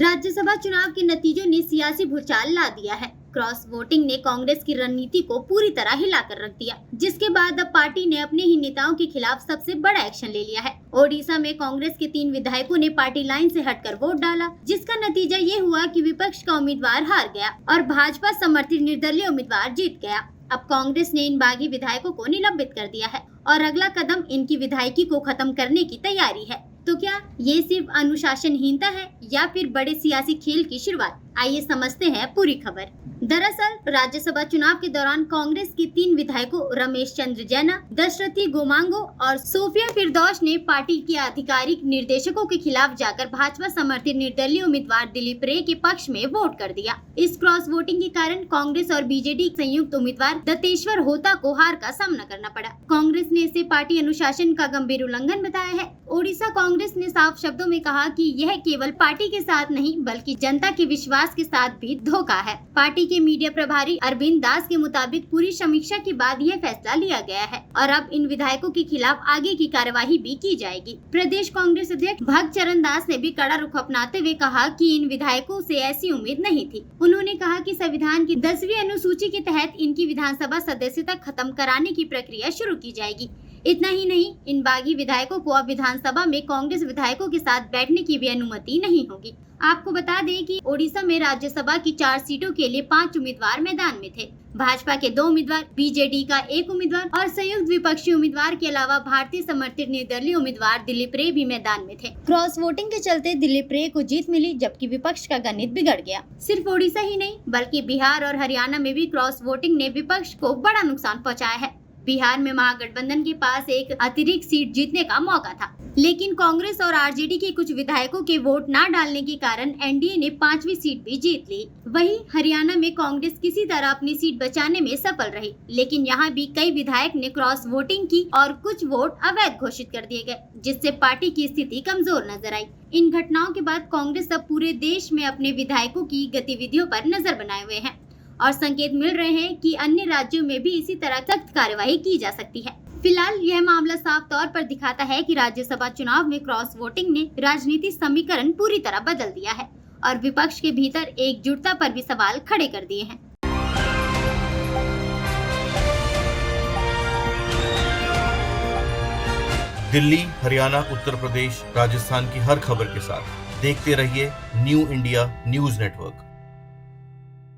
राज्यसभा चुनाव के नतीजों ने सियासी भूचाल ला दिया है। क्रॉस वोटिंग ने कांग्रेस की रणनीति को पूरी तरह हिलाकर रख दिया, जिसके बाद अब पार्टी ने अपने ही नेताओं के खिलाफ सबसे बड़ा एक्शन ले लिया है। ओडिशा में कांग्रेस के 3 विधायकों ने पार्टी लाइन से हटकर वोट डाला, जिसका नतीजा ये हुआ कि विपक्ष का उम्मीदवार हार गया और भाजपा समर्थित निर्दलीय उम्मीदवार जीत गया। अब कांग्रेस ने इन बागी विधायकों को निलंबित कर दिया है और अगला कदम इनकी विधायकी को खत्म करने की तैयारी है। तो क्या ये सिर्फ अनुशासनहीनता है या फिर बड़े सियासी खेल की शुरुआत? आइए समझते हैं पूरी खबर। दरअसल राज्यसभा चुनाव के दौरान कांग्रेस के 3 विधायकों रमेश चंद्र जैना, दशरथी गोमांगो और सोफिया फिरदौस ने पार्टी के आधिकारिक निर्देशकों के खिलाफ जाकर भाजपा समर्थित निर्दलीय उम्मीदवार दिलीप रे के पक्ष में वोट कर दिया। इस क्रॉस वोटिंग के कारण कांग्रेस और बीजेडी संयुक्त उम्मीदवार दत्तेश्वर होता को हार का सामना करना पड़ा। कांग्रेस ने इसे पार्टी अनुशासन का गंभीर उल्लंघन बताया है। ओडिशा कांग्रेस ने साफ शब्दों में कहा कि यह केवल पार्टी के साथ नहीं बल्कि जनता के विश्वास के साथ भी धोखा है। पार्टी के मीडिया प्रभारी अरविंद दास के मुताबिक पूरी समीक्षा के बाद यह फैसला लिया गया है और अब इन विधायकों के खिलाफ आगे की कार्यवाही भी की जाएगी। प्रदेश कांग्रेस अध्यक्ष भक्त चरण दास ने भी कड़ा रुख अपनाते हुए कहा कि इन विधायकों से ऐसी उम्मीद नहीं थी। उन्होंने कहा कि संविधान की 10वीं अनुसूची के तहत इनकी विधानसभा सदस्यता खत्म कराने की प्रक्रिया शुरू की जाएगी। इतना ही नहीं, इन बागी विधायकों को अब विधानसभा में कांग्रेस विधायकों के साथ बैठने की भी अनुमति नहीं होगी। आपको बता दें कि ओडिशा में राज्यसभा की 4 सीटों के लिए 5 उम्मीदवार मैदान में थे। भाजपा के 2 उम्मीदवार, बीजेडी का 1 उम्मीदवार और संयुक्त विपक्षी उम्मीदवार के अलावा भारतीय समर्थित निर्दलीय उम्मीदवार दिलीप रे भी मैदान में थे। क्रॉस वोटिंग के चलते दिलीप रे को जीत मिली, जबकि विपक्ष का गणित बिगड़ गया। सिर्फ ओडिशा ही नहीं बल्कि बिहार और हरियाणा में भी क्रॉस वोटिंग ने विपक्ष को बड़ा नुकसान पहुँचाया है। बिहार में महागठबंधन के पास एक अतिरिक्त सीट जीतने का मौका था, लेकिन कांग्रेस और आरजेडी के कुछ विधायकों के वोट न डालने के कारण एनडीए ने 5वीं सीट भी जीत ली। वहीं हरियाणा में कांग्रेस किसी तरह अपनी सीट बचाने में सफल रही, लेकिन यहाँ भी कई विधायक ने क्रॉस वोटिंग की और कुछ वोट अवैध घोषित कर दिए गए, जिससे पार्टी की स्थिति कमजोर नजर आई। इन घटनाओं के बाद कांग्रेस अब पूरे देश में अपने विधायकों की गतिविधियों पर नजर बनाए हुए है और संकेत मिल रहे हैं कि अन्य राज्यों में भी इसी तरह सख्त कार्यवाही की जा सकती है। फिलहाल यह मामला साफ तौर पर दिखाता है कि राज्यसभा चुनाव में क्रॉस वोटिंग ने राजनीतिक समीकरण पूरी तरह बदल दिया है और विपक्ष के भीतर एकजुटता पर भी सवाल खड़े कर दिए हैं। दिल्ली, हरियाणा, उत्तर प्रदेश, राजस्थान की हर खबर के साथ देखते रहिए न्यू इंडिया न्यूज नेटवर्क।